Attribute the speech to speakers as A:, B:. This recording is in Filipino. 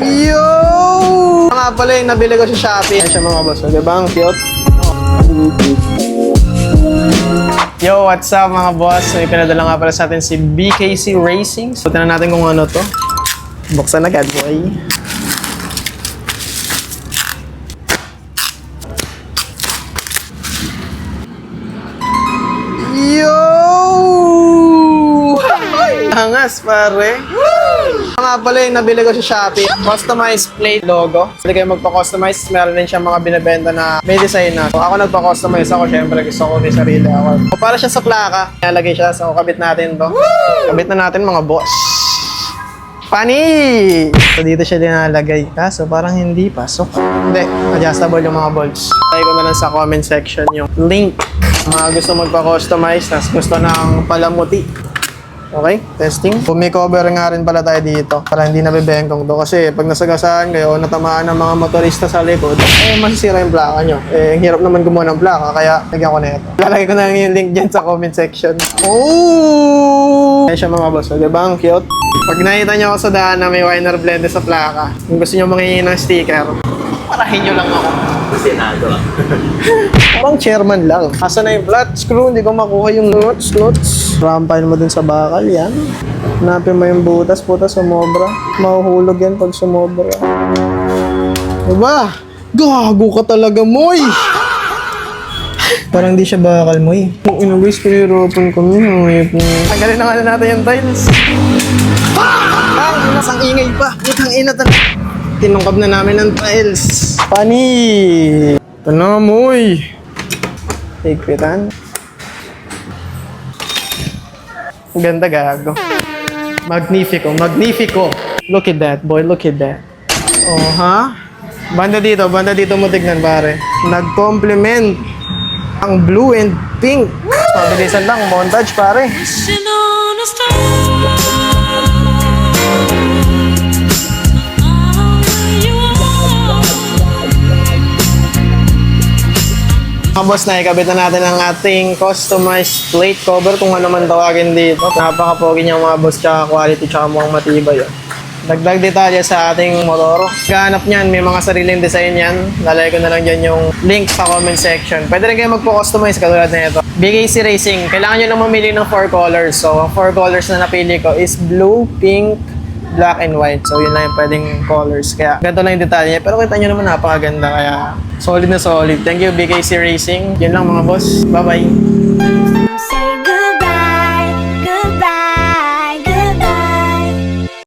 A: Yo! Nga pala yung nabili ko sa Shopee. Ayan siya mga boss. Diba ang cute? Yo, what's up mga boss? May pinadala nga pala sa atin si BKC Racing. So, tignan natin kung ano to. Buksan agad, boy. Yo! Angas, pare. Nga pala yung nabili ko sa Shopee. Customized plate logo. Pwede kayo magpa-customize. Meron din siya mga binibenta na may design na. So, ako nagpa-customize ako. Siyempre, gusto ko din sarili ako. So, para siya sa plaka. Nalagay siya. So, kabit natin to. Kabit na natin mga boss. Funny! So, dito siya dinalagay. Kaso, parang hindi pasok. Hindi. Adjustable yung mga bolts. Try ko na lang sa comment section yung link. Mga gusto magpa-customize. Tapos gusto ng palamuti. Okay, testing. May cover nga rin pala tayo dito para hindi nabibengkong to. Kasi pag nasagasaan kayo, natamaan ng mga motorista sa likod, masisira yung plaka nyo. Ang hirap naman gumawa ng plaka, kaya lagyan ko na ito. Lalagay ko na yung link dyan sa comment section. Oh! Ayan siya mga boss. Diba ang cute? Pag nakita nyo ako sa daan na may Weiner blende sa plaka, kung gusto nyo mangingi ng sticker, parahin nyo lang ako.
B: Senado.
A: Parang chairman lang. Asa na yung flat screw? Hindi ko makuha yung nuts. Rampain mo dun sa bakal, yan. Hanapin mo yung butas sumobra. Mahuhulog yan pag sumobra. Diba? Gago ka talaga, Moy! Parang di siya bakal, Moy. Kung inubis, pinirapan ko yun. Tanggalin na nga natin yung tiles. Ang ingay pa. Itang ina talaga. Tinungkab na namin ng tiles. Pani! Ito na, Moy! Higpitan. Ganda, gago. Magnifico, magnifico! Look at that, boy. Look at that. Oh, ha? Banda dito mo tignan, pare. Nag-complement ang blue and pink. Pabilisan lang, montage, pare. Mga boss, nakikabit na natin ang ating customized plate cover kung ano man tawagin dito. Napaka-pogi niya mga boss, tsaka quality, tsaka mukhang matibay. Dagdag detalye sa ating motor. Gahanap niyan, may mga sariling design yan. Lalagay ko na lang dyan yung link sa comment section. Pwede rin kayo magpo-customize katulad na ito. BKC Racing, kailangan nyo lang mamili ng 4 colors. So, ang 4 colors na napili ko is blue, pink, black, and white. So, yun lang yung pwedeng colors. Kaya, ganito lang yung detalye. Pero kita nyo naman, napakaganda. Kaya, solid na solid. Thank you, BKC Racing. Yun lang mga boss. Bye-bye.